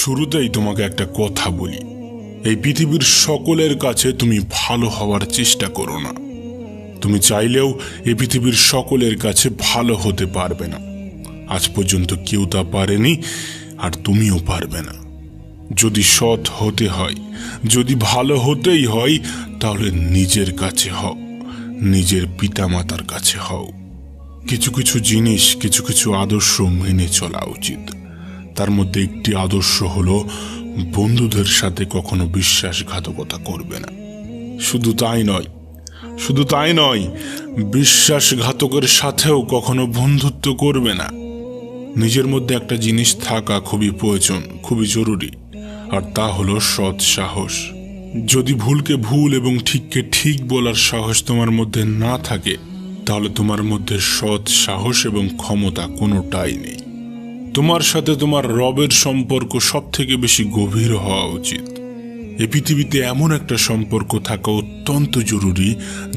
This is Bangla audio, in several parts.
শুরুতেই তোমাকে একটা কথা বলি, এই পৃথিবীর সকলের কাছে তুমি ভালো হওয়ার চেষ্টা করো না। তুমি চাইলেও এই পৃথিবীর সকলের কাছে ভালো হতে পারবে না। আজ পর্যন্ত কেউ তা পারেনি, আর তুমিও পারবে না। যদি সৎ হতে হয়, যদি ভালো হতেই হয়, তাহলে নিজের কাছে হও, নিজের পিতামাতার কাছে হও। কিছু কিছু জিনিস, কিছু কিছু আদর্শ মেনে চলা উচিত। তার মধ্যে একটি আদর্শ হলো বন্ধুদের সাথে কখনো বিশ্বাসঘাতকতা করবে না। শুধু তাই নয়, বিশ্বাসঘাতকের সাথেও কখনো বন্ধুত্ব করবে না। নিজের মধ্যে একটা জিনিস থাকা খুবই প্রয়োজন, খুবই জরুরি, আর তা হলো সৎ সাহস। যদি ভুলকে ভুল এবং ঠিককে ঠিক বলার সাহস তোমার মধ্যে না থাকে, তাহলে তোমার মধ্যে সৎ সাহস এবং ক্ষমতা কোনোটাই নেই। তোমার সাথে তোমার রবের সম্পর্ক সব থেকে বেশি গভীর হওয়া উচিত। এই পৃথিবীতে এমন একটা সম্পর্ক থাকা অত্যন্ত জরুরি,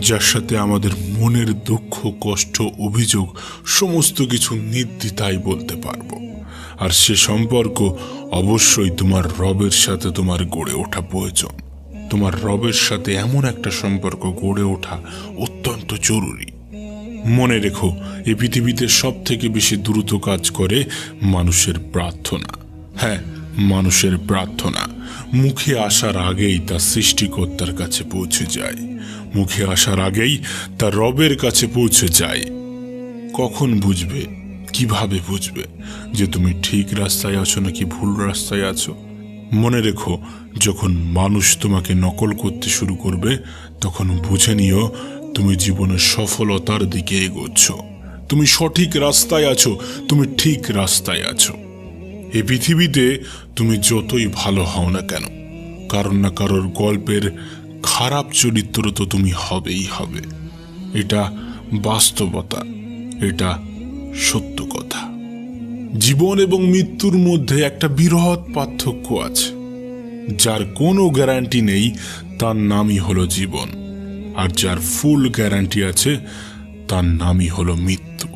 যার সাথে আমাদের মনের দুঃখ, কষ্ট, অভিযোগ সমস্ত কিছু নির্দ্বিধায় বলতে পারবো। আর সে সম্পর্ক অবশ্যই তোমার রবের সাথে তোমার গড়ে ওঠা প্রয়োজন। তোমার রবের সাথে এমন একটা সম্পর্ক গড়ে ওঠা অত্যন্ত জরুরি। মনে রেখো, এই পৃথিবীতে সব থেকে বেশি দ্রুত কাজ করে মানুষের প্রার্থনা। হ্যাঁ, মানুষের প্রার্থনা মুখে আসার আগেই তা সৃষ্টিকর্তার কাছে পৌঁছে যায়, মুখে আসার আগেই তা রবের কাছে পৌঁছে যায়। কখন বুঝবে, কিভাবে বুঝবে যে তুমি ঠিক রাস্তায় আছো নাকি ভুল রাস্তায় আছো? মনে রেখো, যখন মানুষ তোমাকে নকল করতে শুরু করবে, তখন বুঝে নিও তুমি জীবনের সফলতার দিকে এগোচ্ছ। তুমি সঠিক রাস্তায় আছো, তুমি ঠিক রাস্তায় আছো। এই পৃথিবীতে তুমি যতই ভালো হও না কেন, কারোর না কারোর গল্পের খারাপ চরিত্র তো তুমি হবেই হবে। এটা বাস্তবতা, এটা সত্য কথা। জীবন এবং মৃত্যুর মধ্যে একটা বৃহৎ পার্থক্য আছে। যার কোনো গ্যারান্টি নেই, তার নামই হলো জীবন, আর যার ফুল গ্যারান্টি আছে, তার নামই হলো মৃত্যু।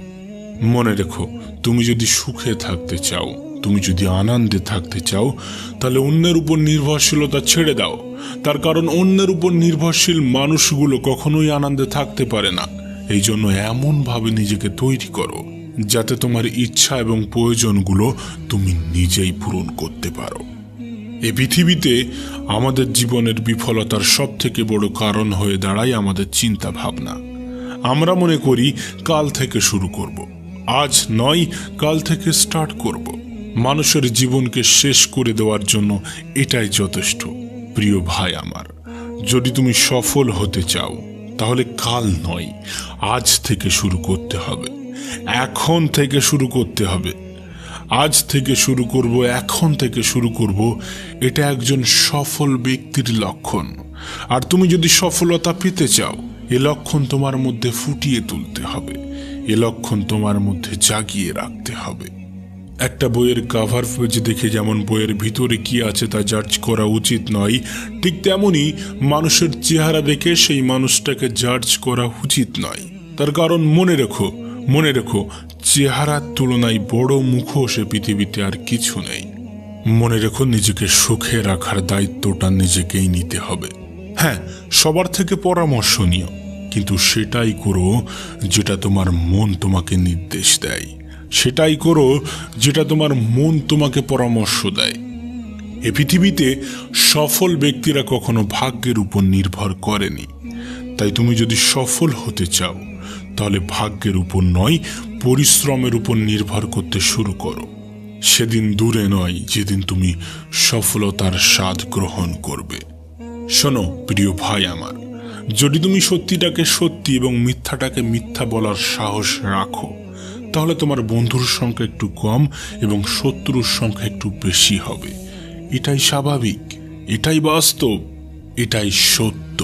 মনে রেখো, তুমি যদি সুখে থাকতে চাও, তুমি যদি আনন্দে থাকতে চাও, তাহলে অন্যের উপর নির্ভরশীলতা ছেড়ে দাও। তার কারণ অন্যের উপর নির্ভরশীল মানুষগুলো কখনোই আনন্দে থাকতে পারে না। এই জন্য এমনভাবে নিজেকে তৈরি করো যাতে তোমার ইচ্ছা এবং প্রয়োজনগুলো তুমি নিজেই পূরণ করতে পারো। এই পৃথিবীতে আমাদের জীবনের বিফলতার সব থেকে বড় কারণ হয়ে দাঁড়ায় আমাদের চিন্তা ভাবনা। আমরা মনে করি কাল থেকে শুরু করব, আজ নয় কাল থেকে স্টার্ট করব। মানুষের জীবনকে শেষ করে দেওয়ার জন্য এটাই যথেষ্ট। প্রিয় ভাই আমার, যদি তুমি সফল হতে চাও, তাহলে কাল নয়, আজ থেকে শুরু করতে হবে, এখন থেকে শুরু করতে হবে। আজ থেকে শুরু করব, এখন থেকে শুরু করব, এটা একজন সফল ব্যক্তির লক্ষণ। আর তুমি যদি সফলতা পেতে চাও, এ লক্ষণ তোমার মধ্যে ফুটিয়ে তুলতে হবে, এ লক্ষণ তোমার মধ্যে জাগিয়ে রাখতে হবে। একটা বইয়ের কভার পেজ দেখে যেমন বইয়ের ভিতরে কি আছে তা জাজ করা উচিত নয়, ঠিক তেমনই মানুষের চেহারা দেখে সেই মানুষটাকে জাজ করা উচিত নয়। তার কারণ মনে রেখো, চেহারার তুলনায় বড় মুখোশ পৃথিবীতে আর কিছু নেই। মনে রেখো, নিজেকে সুখে রাখার দায়িত্বটা নিজেকেই নিতে হবে। হ্যাঁ, সবার থেকে পরামর্শ নিও, কিন্তু সেটাই করো যেটা তোমার মন তোমাকে নির্দেশ দেয়, সেটাই করো যেটা তোমার মন তোমাকে পরামর্শ দেয়। এ পৃথিবীতে সফল ব্যক্তিরা কখনো ভাগ্যের উপর নির্ভর করেনি। তাই তুমি যদি সফল হতে চাও, তাহলে ভাগ্যের উপর নয়, পরিশ্রমের উপর নির্ভর করতে শুরু করো। সেদিন দূরে নয় যেদিন তুমি সফলতার স্বাদ গ্রহণ করবে। শোনো প্রিয় ভাই আমার, যদি তুমি সত্যিটাকে সত্যি এবং মিথ্যাটাকে মিথ্যা বলার সাহস রাখো, তাহলে তোমার বন্ধুর সংখ্যা একটু কম এবং শত্রুর সংখ্যা একটু বেশি হবে। এটাই স্বাভাবিক, এটাই বাস্তব, এটাই সত্য।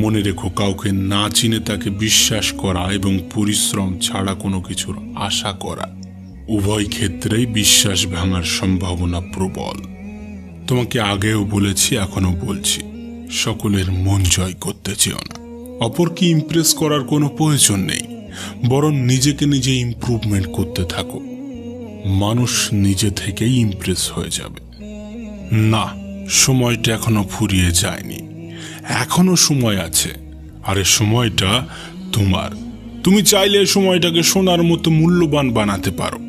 মনে রেখো, কাউকে না চিনে তাকে বিশ্বাস করা এবং পরিশ্রম ছাড়া কোনো কিছুর আশা করা, উভয় ক্ষেত্রেই বিশ্বাস ভাঙার সম্ভাবনা প্রবল। তোমাকে আগেও বলেছি, এখনো বলছি, সকলের মন জয় করতে চেও না। অপরকে ইমপ্রেস করার কোনো প্রয়োজন নেই, বরং নিজেকে নিজে ইমপ্রুভমেন্ট করতে থাকো। মানুষ নিজে থেকেই ইমপ্রেস হয়ে যাবে। না, সময়টা এখনো ফুরিয়ে যায়নি, এখনো সময় আছে। আর এই সময়টা তোমার। তুমি চাইলে সময়টাকে সোনার মতো মূল্যবান বানাতে পারো,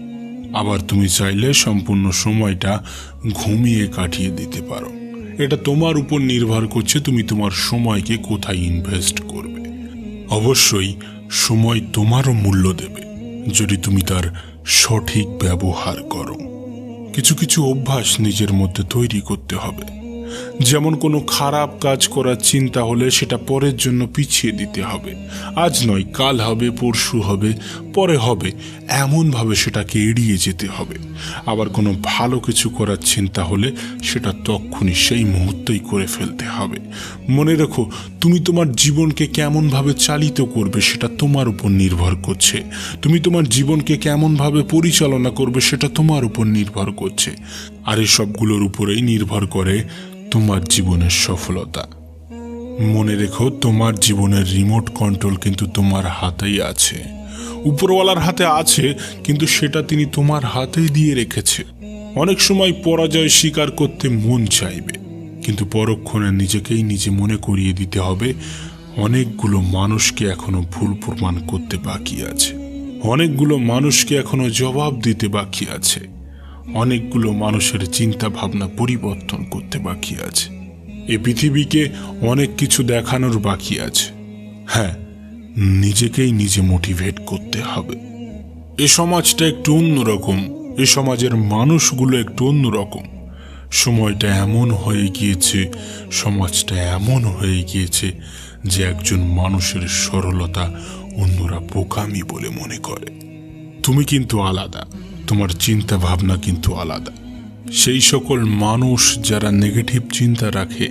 আবার তুমি চাইলে সম্পূর্ণ সময়টা ঘুমিয়ে কাটিয়ে দিতে পারো। এটা তোমার উপর নির্ভর করছে তুমি তোমার সময়কে কোথায় ইনভেস্ট করবে। অবশ্যই সময় তোমারও মূল্য দেবে যদি তুমি তার সঠিক ব্যবহার করো। কিছু কিছু অভ্যাস নিজের মধ্যে তৈরি করতে হবে। যেমন কোনো খারাপ কাজ করার চিন্তা হলে সেটা পরের জন্য পিছিয়ে দিতে হবে। আজ নয়, কাল হবে, পরশু হবে, পরে হবে, এমনভাবে সেটাকে এড়িয়ে যেতে হবে। আবার কোনো ভালো কিছু করার চিন্তা হলে সেটা তক্ষুনি সেই মুহূর্তেই করে ফেলতে হবে। মনে রেখো, তুমি তোমার জীবনকে কেমনভাবে চালিত করবে সেটা তোমার উপর নির্ভর করছে। তুমি তোমার জীবনকে কেমনভাবে পরিচালনা করবে সেটা তোমার উপর নির্ভর করছে। আর এই সবগুলোর উপরেই নির্ভর করে তোমার জীবনের সফলতা। মনে রেখো, তোমার জীবনের রিমোট কন্ট্রোল কিন্তু তোমার হাতেই আছে। উপরওয়ালার হাতে আছে, কিন্তু সেটা তিনি তোমার হাতেই দিয়ে রেখেছে। অনেক সময় পরাজয় স্বীকার করতে মন চাইবে, কিন্তু পরক্ষণে নিজেকেই নিজে মনে করিয়ে দিতে হবে অনেকগুলো মানুষকে এখনো ভুল প্রমাণ করতে বাকি আছে, অনেকগুলো মানুষকে এখনো জবাব দিতে বাকি আছে, অনেকগুলো মানুষের চিন্তা ভাবনা পরিবর্তন করতে বাকি আছে। এই পৃথিবীকে অনেক কিছু দেখানোর বাকি আছে। হ্যাঁ, নিজেকেই নিজে মোটিভেট করতে হবে। এ সমাজটা একটু অন্যরকম, এ সমাজের মানুষগুলো একটু অন্যরকম। সময়টা এমন হয়ে গিয়েছে, সমাজটা এমন হয়ে গিয়েছে যে একজন মানুষের সরলতা অন্যরা বোকামি বলে মনে করে। তুমি কিন্তু আলাদা, তোমার চিন্তা ভাবনা কিন্তু আলাদা। সেই সকল মানুষ যারা নেগেটিভ চিন্তা রাখে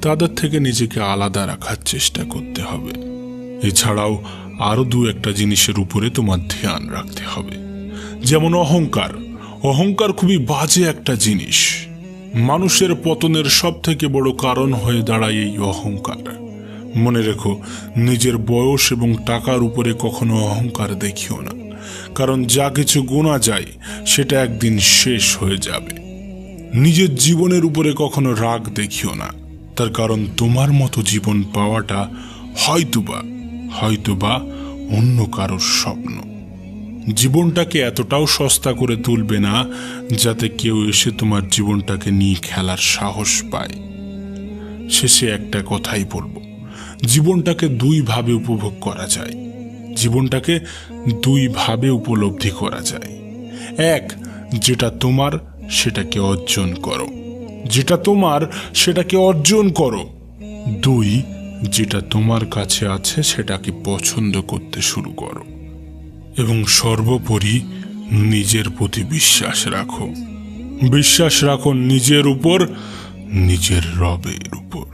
তাদের থেকে নিজেকে আলাদা রাখার চেষ্টা করতে হবে। এছাড়াও আরো দু একটা জিনিসের উপরে তোমার ধ্যান রাখতে হবে। যেমন অহংকার। অহংকার খুবই বাজে একটা জিনিস। মানুষের পতনের সব থেকে বড় কারণ হয়ে দাঁড়ায় এই অহংকার। মনে রেখো, নিজের বয়স এবং টাকার উপরে কখনো অহংকার দেখিও না, কারণ যা কিছু গোনা যায় সেটা একদিন শেষ হয়ে যাবে। নিজের জীবনের উপরে কখনো রাগ দেখিও না, তার কারণ তোমার মতো জীবন পাওয়াটা হয়তোবা অন্য কারোর স্বপ্ন। জীবনটাকে এতটাও সস্তা করে তুলবে না যাতে কেউ এসে তোমার জীবনটাকে নিয়ে খেলার সাহস পায়। শেষে একটা কথাই বলবো, জীবনটাকে দুইভাবে উপভোগ করা যায়, জীবনটাকে দুইভাবে উপলব্ধি করা যায়। এক, যেটা তোমার সেটাকে অর্জন করো, যেটা তোমার সেটাকে অর্জন করো। দুই, যেটা তোমার কাছে আছে সেটাকে পছন্দ করতে শুরু করো। এবং সর্বোপরি নিজের প্রতি বিশ্বাস রাখো। বিশ্বাস রাখো নিজের উপর, নিজের রবের উপর।